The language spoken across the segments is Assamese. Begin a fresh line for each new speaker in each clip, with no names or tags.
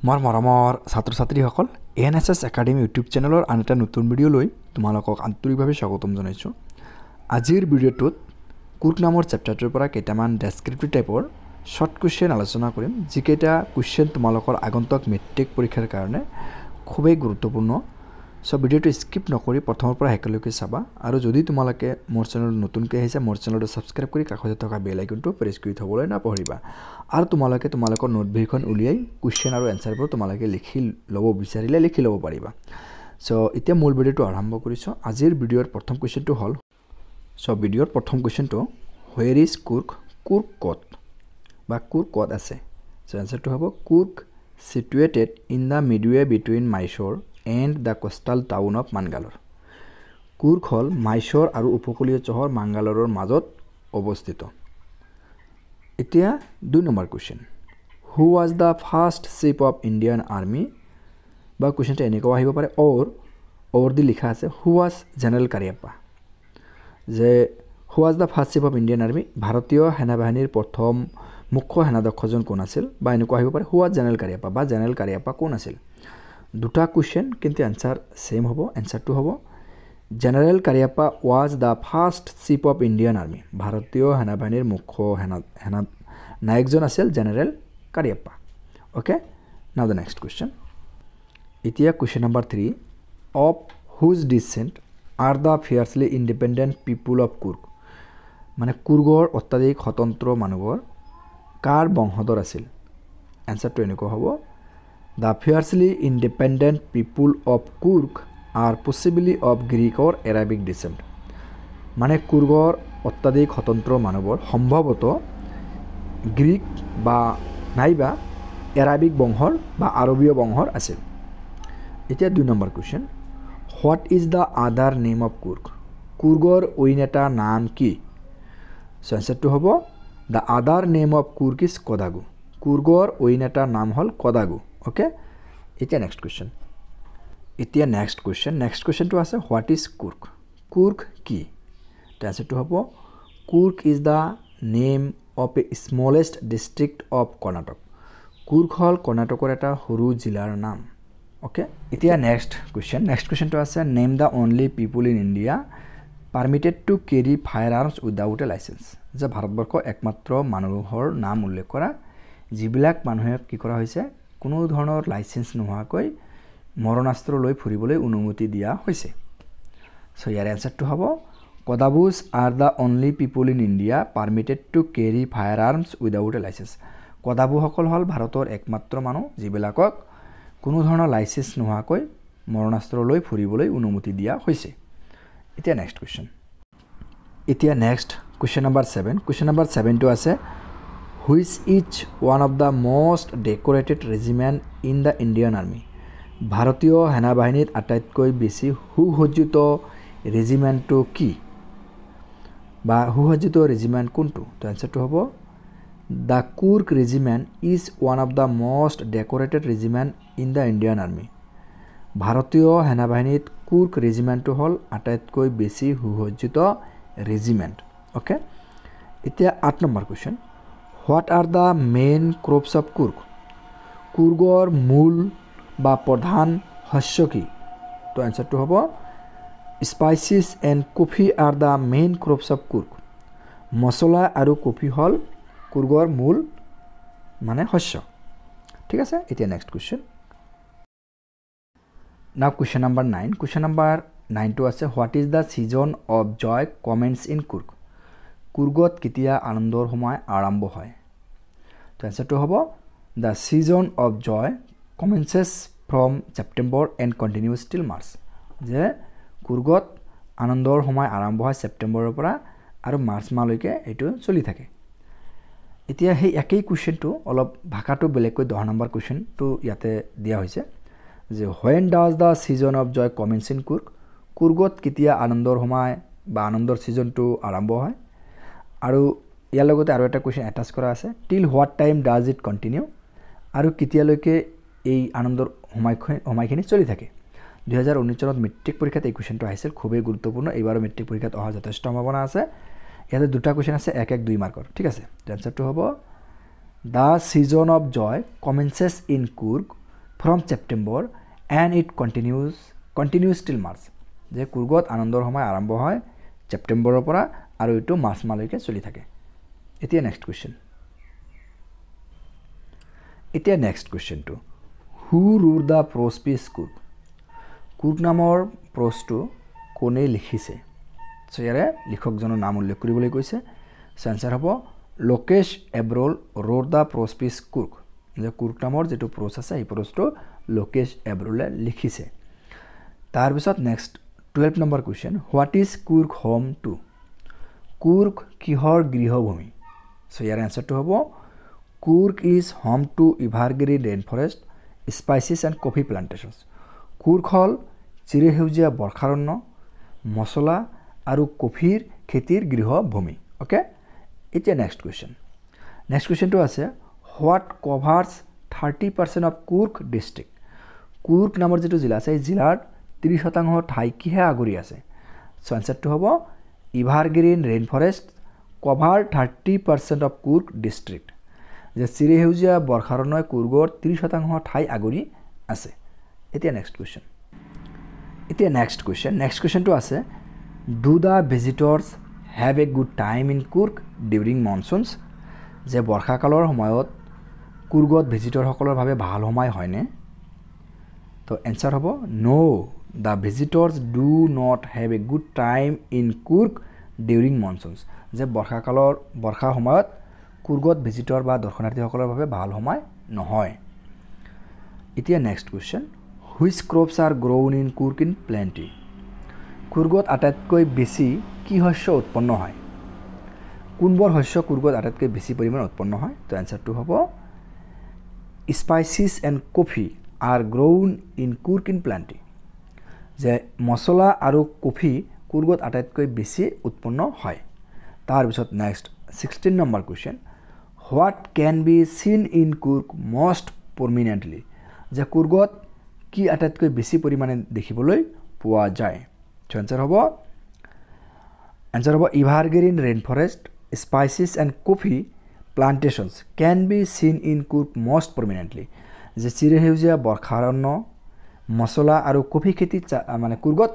মোৰ মৰমৰ ছাত্ৰ-ছাত্ৰীসকল এএনএছএছ একাডেমি ইউটিউব চেনেলৰ আন এটা নতুন ভিডিঅ' লৈ তোমালোকক আন্তৰিকভাৱে স্বাগতম জনাইছোঁ। আজিৰ ভিডিঅ'টোত কুৰ্ক নামৰ চেপ্টাৰটোৰ পৰা কেইটামান ডেছক্ৰিপটিভ টাইপৰ শৰ্ট কুৱেশ্যন আলোচনা কৰিম, যিকেইটা কুৱেশ্যন তোমালোকৰ আগন্তুক মেট্ৰিক পৰীক্ষাৰ কাৰণে খুবেই গুৰুত্বপূৰ্ণ। সো ভিডিঅ'টো স্কিপ নকৰি প্ৰথমৰ পৰা শেষলৈকে চাবা, আৰু যদি তোমালোকে মোৰ চেনেল নতুনকৈ আহিছে মোৰ চেনেলটো ছাবস্ক্ৰাইব কৰি কাষতে থকা বেল আইকনটো প্ৰেছ কৰি থ'বলৈ নাপাহৰিবা। আৰু তোমালোকে তোমালোকৰ নোটবুকখন উলিয়াই কুৱেশ্যন আৰু এনসাৰবোৰ তোমালোকে লিখি ল'ব বিচাৰিলে লিখি ল'ব পাৰিবা। সো এতিয়া মূল ভিডিঅ'টো আৰম্ভ কৰিছোঁ। আজিৰ ভিডিঅ'ৰ প্ৰথম কুৱেশ্যনটো হ'ল, সো ভিডিঅ'ৰ প্ৰথম কুৱেশ্যনটো হুৱেৰ ইজ কুৰ্ক, কুৰ্ক ক'ত বা কুৰ্ক ক'ত আছে। সো এনসাৰটো হ'ব Coorg situated in the midway between Mysore and the coastal town of Mangalore. Coorg হ'ল মাইছ'ৰ আৰু উপকূলীয় চহৰ মাংগালোৰৰ মাজত অৱস্থিত। এতিয়া 2 number question, who was the first chief of Indian army, বা কুৱেশ্যনটো এনেকুৱাও আহিব পাৰে অৰ দি লিখা আছে হু ৱাজ জেনেৰেল কাৰিয়াপ্পা, যে who was the first chief of Indian army, ভাৰতীয় সেনাবাহিনীৰ প্ৰথম মুখ্য সেনাধ্যক্ষজন কোন আছিল, বা এনেকুৱা আহিব পাৰে হু ৱাজ জেনেৰেল কাৰিয়াপ্পা বা জেনেৰেল কাৰিয়াপ্পা কোন আছিল। দুটা কুৱেশ্যন কিন্তু এনসাৰ সেম হ'ব। এনসাৰটো হ'ব general Cariappa was the first chief of Indian army, ভাৰতীয় সেনাবাহিনীৰ মুখ্য নায়কজন আছিল general Cariappa. Okay, now the next question. এতিয়া question number 3, of whose descent are the fiercely independent people of Coorg, মানে কুৰ্গৰ অত্যাধিক স্বতন্ত্ৰ মানুহবোৰ কাৰ বংশধৰ আছিল। এনসাৰটো এনেকুৱা হ'ব the fiercely independent people of Coorg are possibly of Greek or Arabic descent, মানে কুৰ্গৰ অত্যাধিক স্বতন্ত্ৰ মানুহবোৰ সম্ভৱতঃ গ্ৰীক বা নাইবা এৰাবিক বংশৰ বা আৰবীয় বংশৰ আছিল। এতিয়া 2 number question, what is the other name of Coorg, কুৰ্গৰ অইন এটা নাম কি। চ' এনসাৰটো হ'ব the other name of Coorg is Kodagu, কুৰ্গৰ অইন এটা নাম হ'ল কদাগু। অ'কে, এতিয়া নেক্সট কুৱেশ্যন। নেক্সট কুৱেশ্যনটো আছে হোৱাট ইজ কুৰ্ক, কুৰ্ক কি। তো এনসাৰটো হ'ব Coorg is the name of a smallest district of Karnataka, Coorg হ'ল কৰ্ণাটকৰ এটা সৰু জিলাৰ নাম। অ'কে, এতিয়া নেক্সট কুৱেশ্যনটো আছে name the only people in India permitted to carry fire arms without a licence, যে ভাৰতবৰ্ষৰ একমাত্ৰ মানুহৰ নাম উল্লেখ কৰা যিবিলাক মানুহে কি কৰা হৈছে কোনো ধৰণৰ লাইচেঞ্চ নোহোৱাকৈ মৰণাস্ত্ৰ লৈ ফুৰিবলৈ অনুমতি দিয়া হৈছে। চ' ইয়াৰ এনসাৰটো হ'ব Kodavus are the only people in India permitted to carry fire arms without a licence, কদাবুসকল হ'ল ভাৰতৰ একমাত্ৰ মানুহ যিবিলাকক কোনো ধৰণৰ লাইচেঞ্চ নোহোৱাকৈ মৰণাস্ত্ৰ লৈ ফুৰিবলৈ অনুমতি দিয়া হৈছে। এতিয়া next question number 7। Question number 7টো আছে which is one of the most decorated regiment in the Indian army, ভাৰতীয় সেনাবাহিনীত আটাইতকৈ বেছি সুসজ্জিত ৰেজিমেণ্টটো কি, বা সুসজ্জিত ৰেজিমেণ্ট কোনটো। তো এনসাৰটো হ'ব the কুৰ্ক regiment is one of the most decorated regiment in the Indian army, ভাৰতীয় সেনাবাহিনীত কুৰ্ক ৰেজিমেণ্টটো হ'ল আটাইতকৈ বেছি সুসজ্জিত ৰেজিমেণ্ট। অ'কে, এতিয়া 8 number question, what are the main crops of Coorg, কুৰ্গৰ মূল বা প্ৰধান শস্য কি। তো এনসাৰটো হ'ব spices and coffee are the main crops of Coorg, মছলা আৰু কফি হ'ল কুৰ্গৰ মূল মানে শস্য। ঠিক আছে, এতিয়া next question. Now question number 9। Question number 9টো আছে what is the season of joy commence in Coorg, কুৰ্গত কেতিয়া আনন্দৰ সময় আৰম্ভ হয়। তো এনসাৰটো হ'ব the season of joy commences from September and continues till March, যে কুৰ্গত আনন্দৰ সময় আৰম্ভ হয় ছেপ্টেম্বৰৰ পৰা আৰু মাৰ্চ মাহলৈকে এইটো চলি থাকে। এতিয়া সেই একেই কুৱেশ্যনটো অলপ ভাষাটো বেলেগকৈ 10 নম্বৰ কুৱেশ্যনটো ইয়াতে দিয়া হৈছে, যে when does the season of joy commence in Coorg, কুৰ্গত কেতিয়া আনন্দৰ সময় বা আনন্দৰ ছিজনটো আৰম্ভ হয়। আৰু ইয়াৰ লগতে আৰু এটা কুৱেশ্যন এটাচ কৰা আছে টিল what time does it continue, আৰু কেতিয়ালৈকে এই আনন্দৰ সময়খিনি চলি থাকে। 2019 চনত মেট্ৰিক পৰীক্ষাত এই কুৱেশ্যনটো আহিছিল, খুবেই গুৰুত্বপূৰ্ণ। এইবাৰো মেট্ৰিক পৰীক্ষাত অহাৰ যথেষ্ট সম্ভাৱনা আছে। ইয়াতে দুটা কুৱেশ্যন আছে, 1-2 মাৰ্কৰ। ঠিক আছে, এনসাৰটো হ'ব the season of joy commences in Coorg from September and it continues till March যে কুৰ্গত আনন্দৰ সময় আৰম্ভ হয় ছেপ্টেম্বৰৰ পৰা আৰু এইটো মাৰ্চ মাহলৈকে চলি থাকে এতিয়া নেক্সট কুৱেশ্যনটো who wrote the prose piece Coorg Coorg নামৰ প্ৰ'জটো কোনে লিখিছে চ' ইয়াৰে লিখকজনৰ নাম উল্লেখ কৰিবলৈ কৈছে চ' এনচাৰ হ'ব Lokesh Abrol wrote the prose piece Coorg যে কুৰ্গ নামৰ যিটো প্ৰ'জ আছে সেই প্ৰ'জটো লোকেশ এব্ৰলে লিখিছে তাৰপিছত next 12 number question what is Coorg home to Coorg কিহৰ গৃহভূমি চ' ইয়াৰ এনচাৰটো হ'ব Coorg is home to evergreen rain forest spices and coffee plantations Coorg হ'ল চিৰসেউজীয়া বৰ্ষাৰণ্য মছলা আৰু কফিৰ খেতিৰ গৃহভূমি অ'কে এতিয়া নেক্সট কুৱেশ্যনটো আছে what কভাৰ্ছ 30% of Coorg district Coorg নামৰ যিটো জিলা আছে এই জিলাৰ 30% ঠাই কিহে আগুৰি আছে চ' এনচাৰটো হ'ব evergreen rain forest cover 30% of Coorg district যে চিৰসেউজীয়া বৰ্ষাৰণ্যই কুৰ্গৰ 30% ঠাই আগুৰি আছে এতিয়া নেক্সট কুৱেশ্যনটো আছে do the visitors have a good time in Coorg during monsoons যে বৰ্ষাকালৰ সময়ত কুৰ্গত ভিজিটৰসকলৰ বাবে ভাল সময় হয়নে তো এনচাৰ হ'ব no the visitors do not have a good time in Coorg during monsoons যে বৰ্ষাৰ সময়ত কুৰ্গত ভিজিটৰ বা দৰ্শনাৰ্থীসকলৰ বাবে ভাল সময় নহয় এতিয়া next question which crops are grown in Coorg in plenty কুৰ্গত আটাইতকৈ বেছি কি শস্য উৎপন্ন হয় কোনবোৰ শস্য কুৰ্গত আটাইতকৈ বেছি পৰিমাণে উৎপন্ন হয় তো এনচাৰটো হ'ব spices and coffee are grown in Coorg in plenty যে মছলা আৰু কফি কুৰ্গত আটাইতকৈ বেছি উৎপন্ন হয় তাৰপিছত next 16 number question what can be seen in Coorg most prominently যে কুৰ্গত কি আটাইতকৈ বেছি পৰিমাণে দেখিবলৈ পোৱা যায় চ' এনচাৰ হ'ব evergreen rain forest spices and coffee plantations can be seen in Coorg most prominently যে চিৰসেউজীয়া বৰ্ষাৰণ্য মছলা আৰু কফি খেতি মানে কুৰ্গত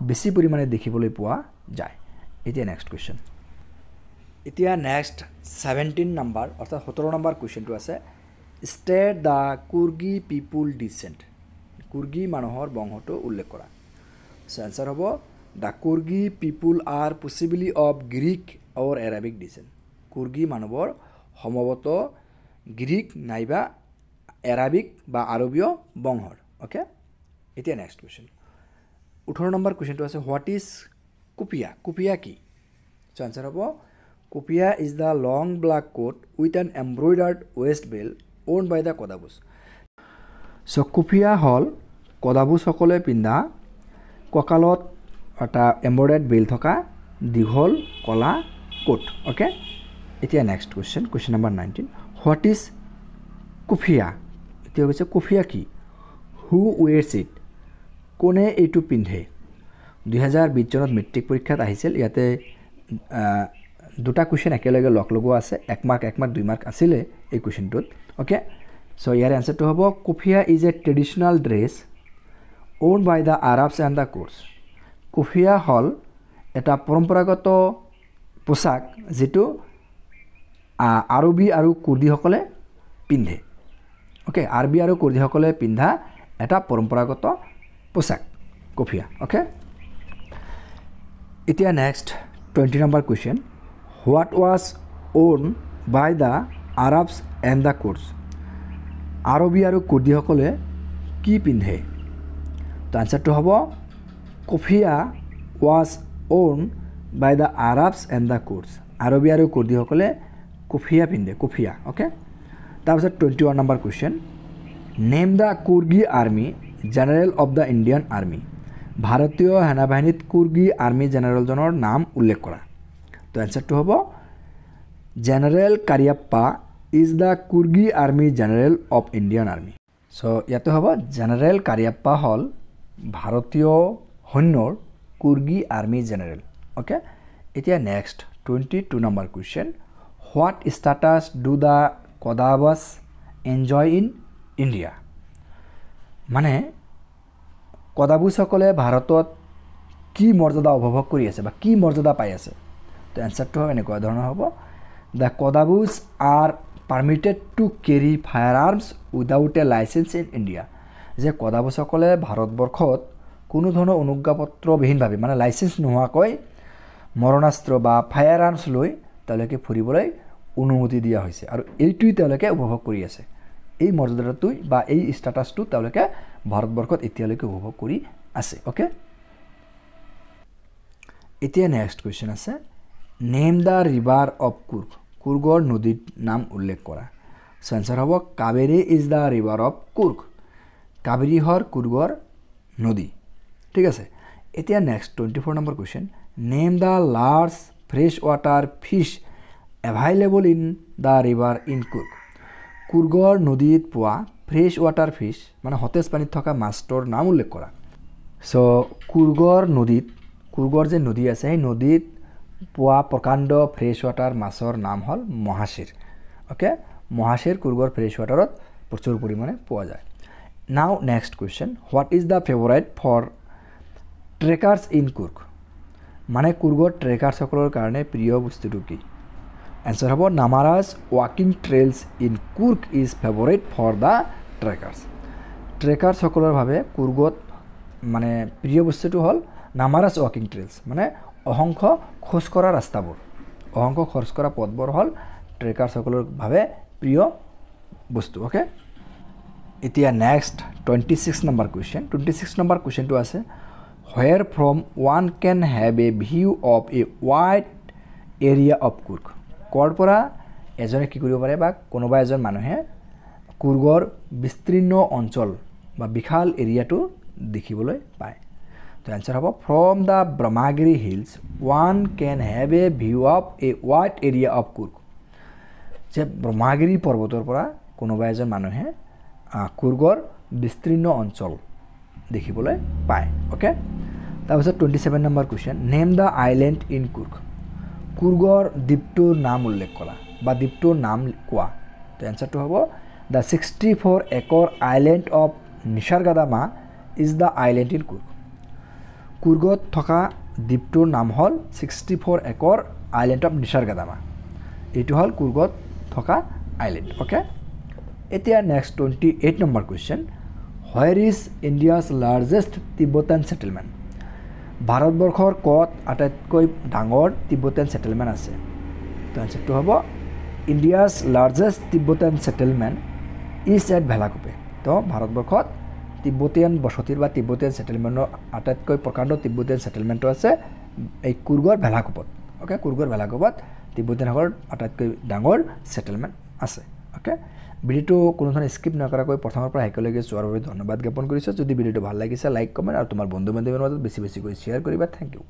বেছি পৰিমাণে দেখিবলৈ পোৱা যায় এতিয়া নেক্সট 17 নম্বৰ অৰ্থাৎ 17 নম্বৰ কুৱেশ্যনটো আছে state the Coorgi people descent Coorgi মানুহৰ বংশটো উল্লেখ কৰা চ' এনচাৰ হ'ব the Coorgi people are possibly of Greek or Arabic descent Coorgi মানুহবোৰ সম্ভৱতঃ গ্ৰীক নাইবা এৰাবিক বা আৰবীয় বংশৰ অ'কে এতিয়া নেক্সট কুৱেশ্যন 18 নম্বৰ কুৱেশ্যনটো আছে হোৱাট ইজ কুপিয়া কি চ' এনচাৰ হ'ব kuppia is the long black coat with an embroidered waist belt worn by the Kodavus so' kuppia হ'ল কদাবুজসকলে পিন্ধা কঁকালত এটা এম্ব্ৰইডাৰ্ড বেল্ট থকা দীঘল কলা কোট অ'কে এতিয়া next question number 19 what is kuffia এতিয়া কৈছে কুফিয়া কি হু ৱেৰ্ছ ইট কোনে এইটো পিন্ধে 2020 চনত মেট্ৰিক পৰীক্ষাত আহিছিল ইয়াতে দুটা কুৱেশ্যন একেলগে লগোৱা আছে 1 মাৰ্ক 2 মাৰ্ক আছিলে এই কুৱেশ্যনটোত অ'কে চ' ইয়াৰ এনচাৰটো হ'ব kuffia is a traditional dress worn by the Arabs and the Kurds kuffia হ'ল এটা পৰম্পৰাগত পোচাক যিটো আৰবী আৰু কুৰ্দীসকলে পিন্ধে অ'কে আৰবী আৰু কুৰ্দীসকলে পিন্ধা এটা পৰম্পৰাগত পোচাক কুফিয়া অ'কে এতিয়া next 20 number question what was worn by the Arabs and the Kurds আৰবী আৰু কুৰ্দীসকলে কি পিন্ধে তো আনচাৰটো হ'ব kuffia was worn by the Arabs and the Kurds আৰবী আৰু কুৰ্দীসকলে কুফিয়া পিন্ধে কুফিয়া অ'কে তাৰপিছত 21 number question name the Coorgi army general of the Indian army ভাৰতীয় সেনাবাহিনীত কুৰ্গী আৰ্মি জেনেৰেলজনৰ নাম উল্লেখ কৰা তো এনচাৰটো হ'ব general Cariappa is the Coorgi army general of Indian army so' ইয়াতে হ'ব জেনেৰেল কাৰিয়াপ্পা হ'ল ভাৰতীয় সৈন্যৰ কুৰ্গী আৰ্মি জেনেৰেল অ'কে এতিয়া next 22 number question what status do the Kodavus enjoy in India মানে কদাবুজসকলে ভাৰতত কি মৰ্যাদা উপভোগ কৰি আছে বা কি মৰ্যাদা পাই আছে তো এনসাৰটো এনেকুৱা ধৰণৰ হ'ব the Kodavus are permitted to carry fire arms without a licence in India যে কদাবুজসকলে ভাৰতবৰ্ষত কোনো ধৰণৰ অনুজ্ঞাপত্ৰবিহীনভাৱে মানে লাইচেন্স নোহোৱাকৈ মৰণাস্ত্ৰ বা ফায়াৰ আৰ্মছ লৈ তেওঁলোকে ফুৰিবলৈ অনুমতি দিয়া হৈছে আৰু এইটোই তেওঁলোকে উপভোগ কৰি আছে এই মৰ্যাদাটো বা এই ষ্টেটাছটো তেওঁলোকে ভাৰতবৰ্ষত এতিয়ালৈকে উপভোগ কৰি আছে ওকে এতিয়া নেক্সট কোৱেশ্চন আছে name the river of Coorg কুৰ্গৰ নদীৰ নাম উল্লেখ কৰা সো আনসাৰ হ'ব Kaveri is the river of Coorg Kaveri হৰ কুৰ্গৰ নদী ঠিক আছে এতিয়া next 24 number question name the large fresh water fish available in the river in Coorg কুৰ্গৰ নদীত পোৱা ফ্ৰেছ ৱাটাৰ ফিছ মানে সতেজ পানীত থকা মাছটোৰ নাম উল্লেখ কৰা সো কুৰ্গৰ যে নদী আছে সেই নদীত পোৱা প্ৰকাণ্ড ফ্ৰেছ ৱাটাৰ মাছৰ নাম হ'ল মহাশিৰ ওকে মহাশিৰ কুৰ্গৰ ফ্ৰেছ ৱাটাৰত প্ৰচুৰ পৰিমাণে পোৱা যায় now next question what is the favourite for trekkers in Coorg মানে কুৰ্গৰ ট্ৰেকাৰ্ছসকলৰ কাৰণে প্ৰিয় বস্তুটো কি এনসাৰ হ'ব নামাৰাজ ৱাকিং trails in Coorg is favourite for the ট্ৰেকাৰ্ছসকলৰ বাবে কুৰ্গত মানে প্ৰিয় বস্তুটো হ'ল নামাৰাজ ৱাকিং ট্ৰেইলছ মানে অসংখ্য খোজ কৰা ৰাস্তাবোৰ অসংখ্য খোজ কৰা পথবোৰ হ'ল ট্ৰেকাৰ্ছসকলৰ বাবে প্ৰিয় বস্তু ওকে এতিয়া নেক্সট 26 নম্বৰ কুৱেশ্চনটো আছে where from one can have a view of a wide area of Coorg ক'ৰ পৰা এজনে কি কৰিব পাৰে বা কোনোবা এজন মানুহে কুৰ্গৰ বিস্তীৰ্ণ অঞ্চল বা বিশাল এৰিয়াটো দেখিবলৈ পায় তো আনসাৰ হ'ব from the Brahmagiri hills one can have a view of a wide area of Coorg যে ব্ৰহ্মাগিৰি পৰ্বতৰ পৰা কোনোবা এজন মানুহে কুৰ্গৰ বিস্তীৰ্ণ অঞ্চল দেখিবলৈ পায় ওকে তাৰপিছত 27 number question name the island in Coorg কুৰ্গৰ দ্বীপটোৰ নাম উল্লেখ কৰা বা দ্বীপটোৰ নাম কোৱা তো এনসাৰটো হ'ব the 64 acre island of Nisargadhama is the island in Coorg কুৰ্গত থকা দ্বীপটোৰ নাম হ'ল 64 একৰ আইলেণ্ড অফ নিসৰ্গধামা এইটো হ'ল কুৰ্গত থকা আইলেণ্ড ওকে এতিয়া next 28 number question where is India's largest Tibetan settlement ভাৰতবৰ্ষৰ ক'ত আটাইতকৈ ডাঙৰ তিব্বতান সেটেলমেণ্ট আছে তো আনসাৰটো হ'ব India's largest Tibetan settlement is at Bylakuppe তো ভাৰতবৰ্ষত তিব্বতীয়ান বসতিৰ বা তিব্বতীয়ান সেটেলমেণ্টৰ আটাইতকৈ প্ৰকাণ্ড তিব্বতীয়ান সেটেলমেণ্টটো আছে এই কুৰ্গৰ ভেলাকোপত ওকে কুৰ্গৰ ভেলাকোপত তিব্বতীয়ানসকলৰ আটাইতকৈ ডাঙৰ সেটেলমেণ্ট আছে ওকে ভিডিঅ'টো কোনো ধৰণৰ স্কিপ নকৰাকৈ প্ৰথমৰ পৰা শেষলৈকে চোৱাৰ বাবে ধন্যবাদ জ্ঞাপন কৰিছোঁ যদি ভিডিঅ'টো ভাল লাগিছে লাইক কমেণ্ট আৰু তোমাৰ বন্ধু বান্ধৱীৰ মাজত বেছি বেছিকৈ শ্বেয়াৰ কৰিবা থেংক ইউ